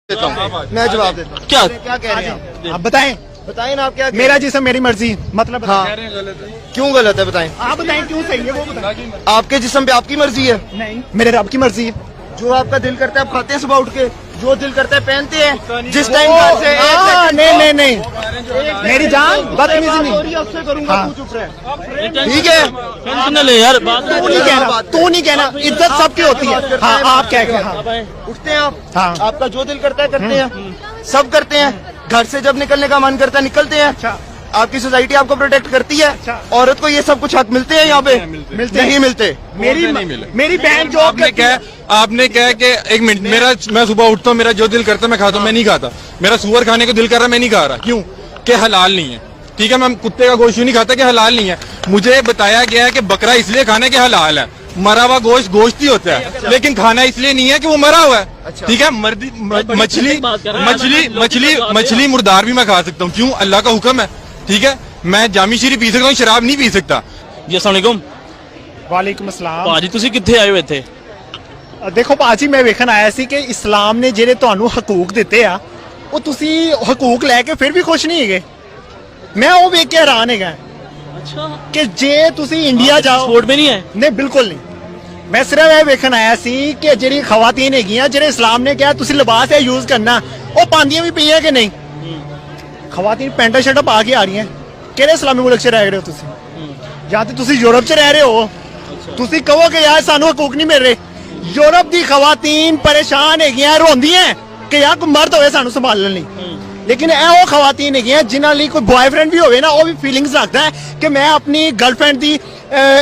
دیتا ہوں میں جواب دیتا ہوں کیا کہہ رہے ہیں آپ بتائیں نا آپ کیا میرا جسم میری مرضی مطلب کیوں غلط ہے بتائیں آپ بتائیں کیوں صحیح ہے وہ بتائیں آپ کے جسم پہ آپ کی مرضی ہے نہیں میرے رب کی مرضی ہے جو آپ کا دل کرتا ہے آپ کھاتے ہیں صبح اٹھ کے جو دل کرتا ہے پہنتے ہیں جس ٹائم نہیں میری جان بدتمیزی نہیں ٹھیک ہے تو نہیں کہنا عزت سب کی ہوتی ہے ہاں آپ کہہ کے اٹھتے ہیں آپ کا جو دل کرتا ہے کرتے ہیں سب کرتے ہیں گھر سے جب نکلنے کا من کرتا ہے نکلتے ہیں آپ کی سوسائٹی آپ کو پروٹیکٹ کرتی ہے عورت کو یہ سب کچھ حق ملتے ہیں یہاں پہ نہیں ملتے میری بہن جو آپ نے کہا کہ ایک منٹ میں صبح اٹھتا ہوں میرا جو دل کرتا ہے میں کھاتا ہوں میں نہیں کھاتا میرا سور کھانے کو دل کر رہا ہے میں نہیں کھا رہا کیوں کہ حلال نہیں ہے ٹھیک ہے میں کتے کا گوشت نہیں کھاتا کہ حلال نہیں ہے مجھے بتایا گیا ہے کہ بکرا اس لیے کھانے کے حلال ہے مرا ہوا گوشت گوشت ہی ہوتا ہے لیکن کھانا اس لیے نہیں ہے کہ وہ مرا ہوا ہے ٹھیک ہے مچھلی مردار بھی میں کھا سکتا ہوں کیوں اللہ کا حکم ہے ٹھیک ہے میں جامی شیری پی سکتا ہوں شراب نہیں پی سکتا جی السلام علیکم وعلیکم السلام ਭਾਜੀ ਤੁਸੀਂ ਕਿੱਥੇ ਆਏ ਹੋਏ ਇੱਥੇ ਦੇਖੋ ਭਾਜੀ ਮੈਂ ਵੇਖਣ ਆਇਆ ਸੀ ਕਿ ਇਸਲਾਮ ਨੇ ਜਿਹੜੇ ਤੁਹਾਨੂੰ ਹਕੂਕ ਦਿੱਤੇ ਆ ਉਹ ਤੁਸੀਂ ਹਕੂਕ ਲੈ ਕੇ ਫਿਰ ਵੀ ਖੁਸ਼ ਨਹੀਂ ਹੈਗੇ ਮੈਂ ਉਹ ਵੇਖ ਕੇ ਹੈਰਾਨ ਹੈਗਾ ਅੱਛਾ ਕਿ ਜੇ ਤੁਸੀਂ ਇੰਡੀਆ ਜਾਓ ਸਪੋਰਟ में नहीं है ਨਹੀਂ ਬਿਲਕੁਲ ਨਹੀਂ ਮੈਂ ਸਿਰਫ ਇਹ ਵੇਖਣ ਆਇਆ ਸੀ ਕਿ ਜਿਹੜੀ ਖਵਾਤੀਨ ਹੈਗੀਆਂ ਜਿਹੜੇ ਇਸਲਾਮ ਨੇ ਕਿਹਾ ਤੁਸੀਂ ਲਿਬਾਸ ਇਹ ਯੂਜ਼ ਕਰਨਾ ਉਹ ਪਾਉਂਦੀਆਂ ਵੀ ਪਈਆਂ ਕਿ ਨਹੀਂ ਖਵਾਤੀਨ ਪੈਂਟਾਂ ਸ਼ਰਟਾਂ ਪਾ ਕੇ ਆ ਰਹੀਆਂ ਕਿਹੜੇ ਇਸਲਾਮੀ ਮੁਲਕ 'ਚ ਰਹਿ ਰਹੇ ਹੋ ਤੁਸੀਂ ਜਾਂ ਤੇ ਤੁਸੀਂ ਯੂਰਪ 'ਚ ਰਹਿ ਰਹੇ ਹੋ ਤੁਸੀਂ ਕਹੋ ਕਿ ਯਾਰ ਸਾਨੂੰ ਹਕੂਕ ਨਹੀਂ ਮਿਲ ਰਹੇ ਯੂਰਪ ਦੀ ਖਵਾਤੀਨ ਪਰੇਸ਼ਾਨ ਹੈਗੀਆਂ ਰੋਂਦੀਆਂ ਕਿ ਯਾਰ ਕੋਈ ਮਰਦ ਹੋਵੇ ਸਾਨੂੰ ਸੰਭਾਲਣ ਲਈ ਲੇਕਿਨ ਇਹ ਉਹ ਖਵਾਤੀਨ ਹੈਗੀਆਂ ਜਿਨ੍ਹਾਂ ਲਈ ਕੋਈ ਬॉयਫ੍ਰੈਂਡ ਵੀ ਹੋਵੇ ਨਾ ਉਹ ਵੀ ਫੀਲਿੰਗਸ ਰੱਖਦਾ ਹੈ ਕਿ ਮੈਂ ਆਪਣੀ ਗਰਲਫ੍ਰੈਂਡ ਦੀ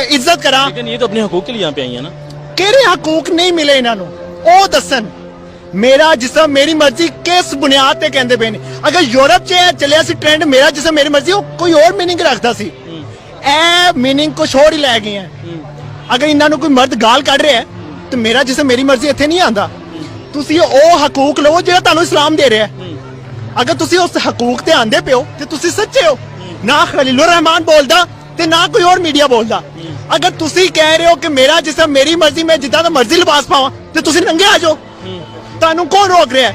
ਇੱਜ਼ਤ ਕਰਾਂ लेकिन ये तो अपने हकूक के लिए यहाँ पे आई है ना ਕਿਹੜੇ ਹਕੂਕ ਨਹੀਂ ਮਿਲੇ ਇਹਨਾਂ ਨੂੰ ਉਹ ਦੱਸਣ ਮੇਰਾ ਜਿਸਮ ਮੇਰੀ ਮਰਜ਼ੀ ਕਿਸ ਬੁਨਿਆਦ ਤੇ ਕਹਿੰਦੇ ਪਏ ਨੇ ਅਗਰ ਯੂਰਪ 'ਚ ਚੱਲਿਆ ਸੀ ਟ੍ਰੈਂਡ ਮੇਰਾ ਜਿਸਮ ਮੇਰੀ ਮਰਜ਼ੀ ਉਹ ਕੋਈ ਹੋਰ ਮੀਨਿੰਗ ਰੱਖਦਾ ਸੀ ਇਹ ਮੀਨਿੰਗ ਕੁਛ ਹੋਰ ਹੀ ਲੈ ਗਏ ਹੈ ਅਗਰ ਇਹਨਾਂ ਨੂੰ ਕੋਈ ਮਰਦ ਗਾਲ ਕੱਢ ਰਿਹਾ ਹੈ ਤੇ ਮੇਰਾ ਜਿਸਮ ਮੇਰੀ ਮਰਜ਼ੀ ਇੱਥੇ ਨਹੀਂ ਆਂਦਾ ਤੁਸੀਂ ਉਹ ਹਕੂਕ ਲਵੋ ਜਿਹੜਾ ਤੁਹਾਨੂੰ ਇਸਲਾਮ ਦੇ ਰਿਹਾ ਅਗਰ ਤੁਸੀਂ ਉਸ ਹਕੂਕ ਤੇ ਆਂਦੇ ਪਿਓ ਤੇ ਤੁਸੀਂ ਸੱਚੇ ਹੋ ਨਾ ਖਲੀਲੁਰ ਰਹਿਮਾਨ ਬੋਲਦਾ ਤੇ ਨਾ ਕੋਈ ਹੋਰ ਮੀਡੀਆ ਬੋਲਦਾ ਅਗਰ ਤੁਸੀਂ ਕਹਿ ਰਹੇ ਹੋ ਕਿ ਮੇਰਾ ਜਿਸਮ ਮੇਰੀ ਮਰਜ਼ੀ ਮੈਂ ਜਿੱਦਾਂ ਦਾ ਮਰਜ਼ੀ ਲਿਬਾਸ ਪਾਵਾਂ ਤੇ ਤੁਸੀਂ ਨੰਗੇ ਆ ਜਾਓ ਤੁਹਾਨੂੰ ਕੌਣ ਰੋਕ ਰਿਹਾ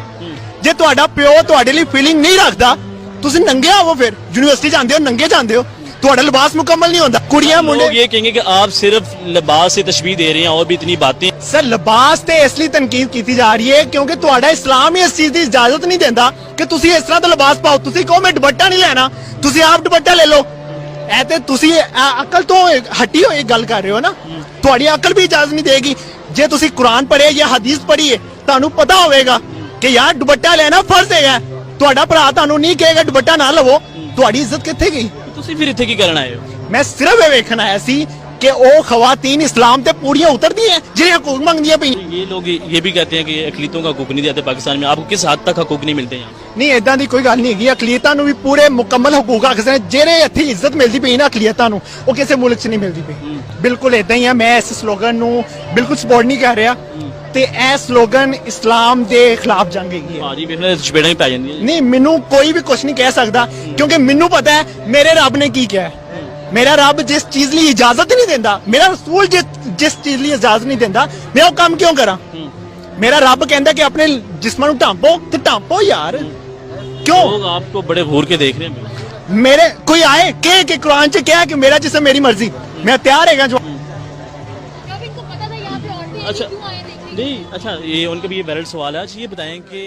ਜੇ ਤੁਹਾਡਾ ਪਿਓ ਤੁਹਾਡੇ ਲਈ ਫੀਲਿੰਗ ਨਹੀਂ ਰੱਖਦਾ ਤੁਸੀਂ ਨੰਗੇ ਆਵੋ ਫਿਰ ਯੂਨੀਵਰਸਿਟੀ ਜਾਂਦੇ ਹੋ ਨੰਗੇ ਜਾਂਦੇ ਹੋ ਤੁਹਾਡਾ ਲਿਬਾਸ ਮੁਕੰਮਲ ਨਹੀਂ ਹੁੰਦਾ ਕੁੜੀਆਂ ਮੁੰਡੇ लोग ये कहेंगे कि आप सिर्फ लिबास से तशबीह दे रहे हैं और भी इतनी बातें ਸਰ ਲਿਬਾਸ ਤੇ ਇਸ ਲਈ ਤਨਕੀਦ ਕੀਤੀ ਜਾ ਰਹੀ ਹੈ ਕਿਉਂਕਿ ਤੁਹਾਡਾ ਇਸਲਾਮ ਹੀ ਇਸ ਚੀਜ਼ ਦੀ ਇਜਾਜ਼ਤ ਨਹੀਂ ਦਿੰਦਾ ਕਿ ਤੁਸੀਂ ਇਸ ਤਰ੍ਹਾਂ ਦਾ ਲਿਬਾਸ ਪਾਓ ਤੁਸੀਂ ਕਹੋ ਮੈਂ ਦੁਪੱਟਾ ਨਹੀਂ ਲੈਣਾ ਤੁਸੀਂ ਆਪ ਦੁਪੱਟਾ ਲੈ ਲਓ ਇਹ ਤੇ ਤੁਸੀਂ ਅਕਲ ਤੋਂ ਹਟੀ ਹੋਈ ਗੱਲ ਕਰ ਰਹੇ ਹੋ ਨਾ ਤੁਹਾਡੀ ਅਕਲ ਵੀ ਇਜਾਜ਼ਤ ਨਹੀਂ ਦੇਗੀ ਜੇ ਤੁਸੀਂ ਕੁਰਾਨ ਪੜ੍ਹੇ ਜਾਂ ਹਦੀਸ ਪੜ੍ਹੀ ਹੈ ਤੁਹਾਨੂੰ ਪਤਾ ਹੋਵੇਗਾ ਕਿ ਯਾਰ ਦੁਪੱਟਾ ਲੈਣਾ ਫਰਜ਼ ਹੈ ਤੁਹਾਡਾ ਭਰਾ ਤੁਹਾਨੂੰ ਨਹੀਂ ਕਹੇਗਾ ਦੁਪੱਟਾ ਨਾ ਲਵੋ ਤੁਹਾਡੀ ਇੱਜ਼ਤ ਕਿੱਥੇ ਗਈ ਤੁਸੀਂ ਫਿਰ ਇੱਥੇ ਕੀ ਕਰਨ ਆਏ ਹੋ ਮੈਂ ਸਿਰਫ ਇਹ ਵੇਖਣ ਆਇਆ ਸੀ ਕਿ ਉਹ ਖਵਾਤੀਨ ਇਸਲਾਮ ਤੇ ਪੂਰੀਆਂ ਉਤਰਦੀਆਂ ਜਿਹੜੀਆਂ ਹਕੂਕ ਮੰਗਦੀਆਂ ਪਈ ये लोग ये भी कहते हैं कि अकलीतों का हकूक नहीं देते पाकिस्तान में आपको किस हद तक हकूक नहीं मिलते यहाँ ਨਹੀਂ ਇਦਾਂ ਦੀ ਕੋਈ ਗੱਲ ਨਹੀਂ ਹੈਗੀ ਅਕਲੀਤਾਂ ਨੂੰ ਵੀ ਪੂਰੇ ਮੁਕੰਮਲ ਹਕੂਕ ਆਖਦੇ ਨੇ ਜਿਹੜੇ ਇੱਥੇ ਇੱਜ਼ਤ ਮਿਲਦੀ ਪਈ ਨਾ ਅਕਲੀਤਾਂ ਨੂੰ ਉਹ ਕਿਸੇ ਮੁਲਕ 'ਚ ਨਹੀਂ ਮਿਲਦੀ ਪਈ ਬਿਲਕੁਲ ਇਦਾਂ ਹੀ ਆ ਮੈਂ ਇਸ ਸਲੋਗਨ ਨੂੰ ਬਿਲਕੁਲ ਸਪੋਰਟ ਨਹੀਂ ਕਰ ਰਿਹਾ ਤੇ ਇਹ ਸਲੋਗਨ ਇਸਲਾਮ ਦੇ ਖਿਲਾਫ ਜੰਗ ਹੈਗੀ ਹੈ ਭਾਜੀ ਵੇਖਣਾ ਚਪੇੜਾਂ ਹੀ ਪੈ ਜਾਂਦੀਆਂ ਨਹੀਂ ਮੈਨੂੰ ਕੋਈ ਵੀ ਕੁਝ ਨਹੀਂ ਕਹਿ ਸਕਦਾ ਕਿਉਂਕਿ ਮੈਨੂੰ ਪਤਾ ਹੈ ਮੇਰੇ ਰੱਬ ਨੇ ਕੀ ਕਿਹਾ ਮੇਰਾ ਰੱਬ ਜਿਸ ਚੀਜ਼ ਲਈ ਇਜਾਜ਼ਤ ਨਹੀਂ ਦਿੰਦਾ ਮੇਰਾ ਰਸੂਲ ਜਿਸ ਚੀਜ਼ ਲਈ ਇਜਾਜ਼ਤ ਨਹੀਂ ਦਿੰਦਾ ਮੈਂ ਉਹ ਕੰਮ ਕਿਉਂ ਕਰਾਂ ਮੇਰਾ ਰੱਬ ਕਹਿੰਦਾ ਕਿ ਆਪਣੇ ਜਿਸਮਾਂ ਨੂੰ ਢਾਂਪੋ ਤੇ ਢਾਂਪੋ ਯਾਰ क्यों लोग आपको बड़े घूर के देख रहे हैं मेरे कोई आए कि कुरान से क्या है कि मेरा जिसम मेरी मर्जी मैं तैयार है जो अच्छा नहीं अच्छा ये उनका भी ये वैलिड सवाल है अच्छा ये बताएं कि